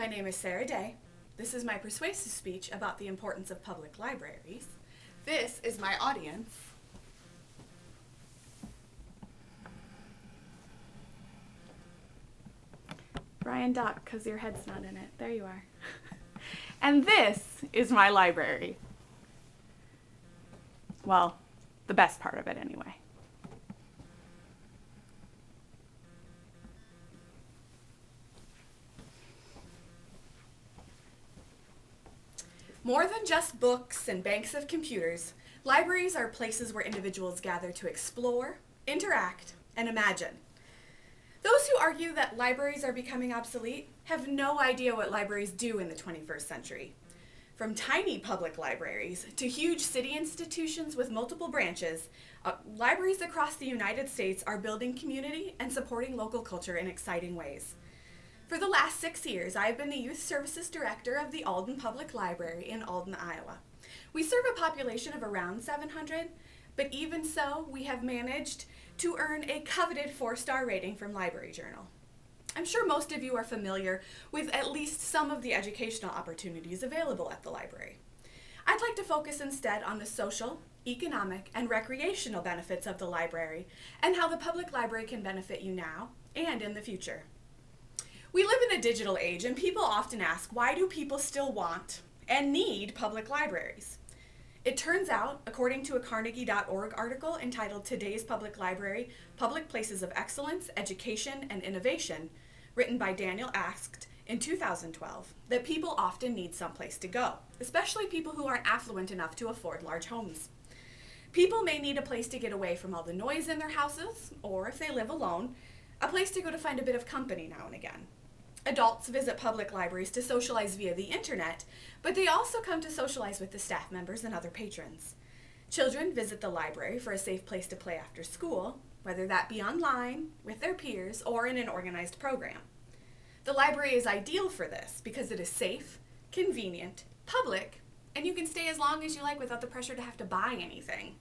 My name is Sarah Day. This is my persuasive speech about the importance of public libraries. This is my audience. Brian, duck, because your head's not in it. There you are. And this is my library. Well, the best part of it anyway. More than just books and banks of computers, libraries are places where individuals gather to explore, interact, and imagine. Those who argue that libraries are becoming obsolete have no idea what libraries do in the 21st century. From tiny public libraries to huge city institutions with multiple branches, libraries across the United States are building community and supporting local culture in exciting ways. For the last 6 years, I've been the Youth Services Director of the Alden Public Library in Alden, Iowa. We serve a population of around 700, but even so, we have managed to earn a coveted 4-star rating from Library Journal. I'm sure most of you are familiar with at least some of the educational opportunities available at the library. I'd like to focus instead on the social, economic, and recreational benefits of the library and how the public library can benefit you now and in the future. We live in a digital age, and people often ask, why do people still want and need public libraries? It turns out, according to a Carnegie.org article entitled Today's Public Library, Public Places of Excellence, Education, and Innovation, written by Daniel Asked in 2012, that people often need someplace to go, especially people who aren't affluent enough to afford large homes. People may need a place to get away from all the noise in their houses, or if they live alone, a place to go to find a bit of company now and again. Adults visit public libraries to socialize via the internet, but they also come to socialize with the staff members and other patrons. Children visit the library for a safe place to play after school, whether that be online, with their peers, or in an organized program. The library is ideal for this because it is safe, convenient, public, and you can stay as long as you like without the pressure to have to buy anything.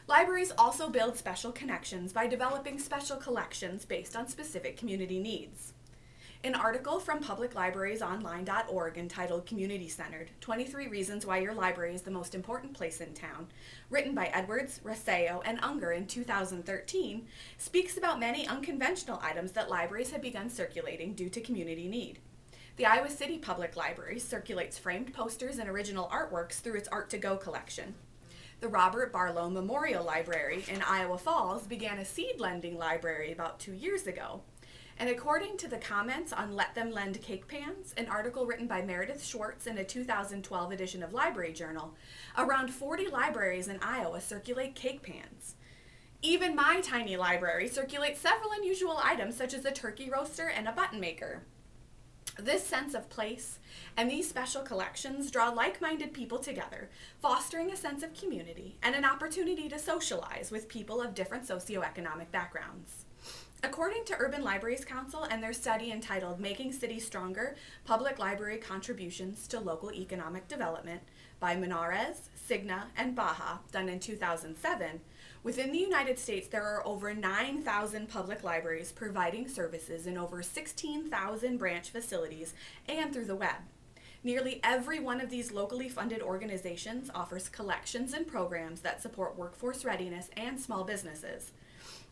Libraries also build special connections by developing special collections based on specific community needs. An article from publiclibrariesonline.org entitled Community Centered, 23 Reasons Why Your Library is the Most Important Place in Town, written by Edwards, Rasseo, and Unger in 2013, speaks about many unconventional items that libraries have begun circulating due to community need. The Iowa City Public Library circulates framed posters and original artworks through its Art2Go collection. The Robert Barlow Memorial Library in Iowa Falls began a seed lending library about 2 years ago. And according to the comments on Let Them Lend Cake Pans, an article written by Meredith Schwartz in a 2012 edition of Library Journal, around 40 libraries in Iowa circulate cake pans. Even my tiny library circulates several unusual items such as a turkey roaster and a button maker. This sense of place and these special collections draw like-minded people together, fostering a sense of community and an opportunity to socialize with people of different socioeconomic backgrounds. According to Urban Libraries Council and their study entitled Making Cities Stronger, Public Library Contributions to Local Economic Development by Menares, Signa, and Baja, done in 2007, within the United States there are over 9,000 public libraries providing services in over 16,000 branch facilities and through the web. Nearly every one of these locally funded organizations offers collections and programs that support workforce readiness and small businesses.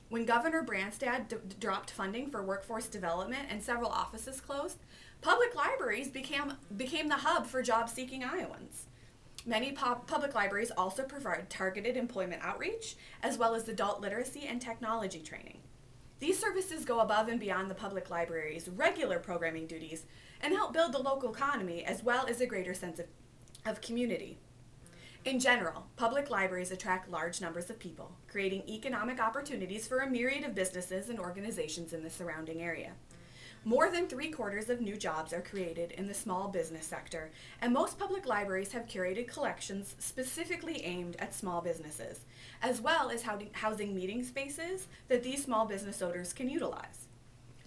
When Governor Branstad dropped funding for workforce development and several offices closed, public libraries became the hub for job-seeking Iowans. Many public libraries also provide targeted employment outreach, as well as adult literacy and technology training. These services go above and beyond the public library's regular programming duties and help build the local economy, as well as a greater sense of community. In general, public libraries attract large numbers of people, creating economic opportunities for a myriad of businesses and organizations in the surrounding area. More than 3/4 of new jobs are created in the small business sector, and most public libraries have curated collections specifically aimed at small businesses, as well as housing meeting spaces that these small business owners can utilize.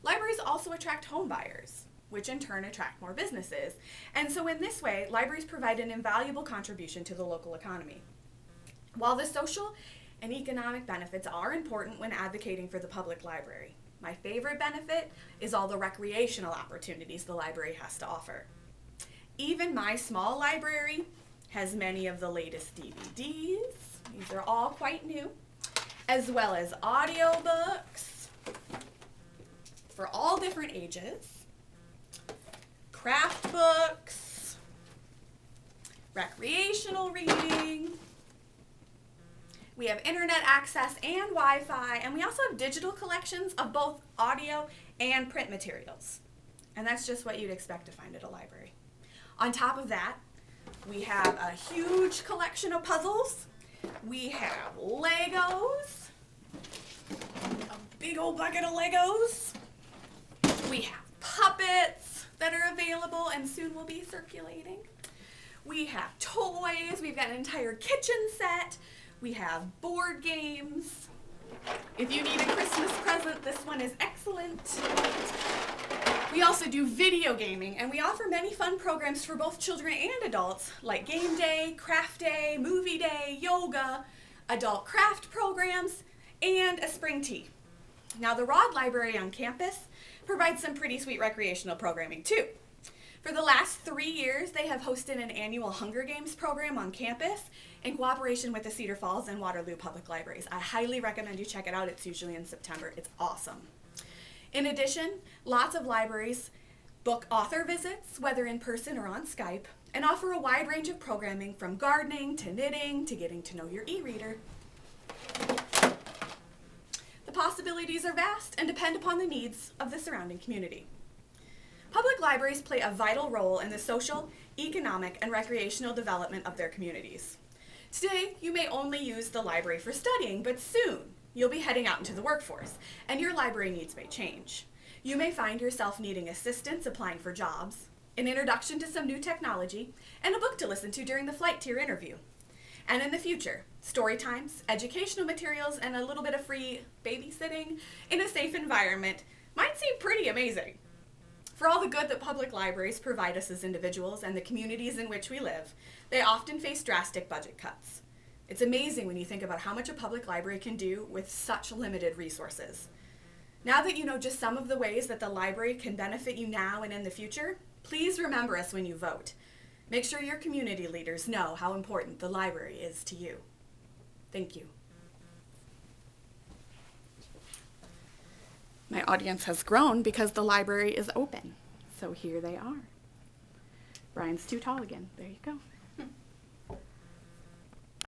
Libraries also attract home buyers, which in turn attract more businesses. And so in this way, libraries provide an invaluable contribution to the local economy. While the social and economic benefits are important when advocating for the public library, My favorite benefit is all the recreational opportunities the library has to offer. Even my small library has many of the latest DVDs. These are all quite new, as well as audiobooks for all different ages, craft books, recreational reading. We have internet access and Wi-Fi, and we also have digital collections of both audio and print materials. And that's just what you'd expect to find at a library. On top of that, we have a huge collection of puzzles. We have Legos, a big old bucket of Legos. We have puppets that are available and soon will be circulating. We have toys. We've got an entire kitchen set. We have board games. If you need a Christmas present, this one is excellent. We also do video gaming, and we offer many fun programs for both children and adults, like game day, craft day, movie day, yoga, adult craft programs, and a spring tea. Now, the Rod Library on campus provides some pretty sweet recreational programming, too. For the last 3 years, they have hosted an annual Hunger Games program on campus in cooperation with the Cedar Falls and Waterloo Public Libraries. I highly recommend you check it out. It's usually in September. It's awesome. In addition, lots of libraries book author visits, whether in person or on Skype, and offer a wide range of programming from gardening to knitting to getting to know your e-reader. The possibilities are vast and depend upon the needs of the surrounding community. Public libraries play a vital role in the social, economic, and recreational development of their communities. Today, you may only use the library for studying, but soon you'll be heading out into the workforce, and your library needs may change. You may find yourself needing assistance applying for jobs, an introduction to some new technology, and a book to listen to during the flight to your interview. And in the future, story times, educational materials, and a little bit of free babysitting in a safe environment might seem pretty amazing. For all the good that public libraries provide us as individuals and the communities in which we live, they often face drastic budget cuts. It's amazing when you think about how much a public library can do with such limited resources. Now that you know just some of the ways that the library can benefit you now and in the future, please remember us when you vote. Make sure your community leaders know how important the library is to you. Thank you. My audience has grown because the library is open. So here they are. Brian's too tall again. There you go.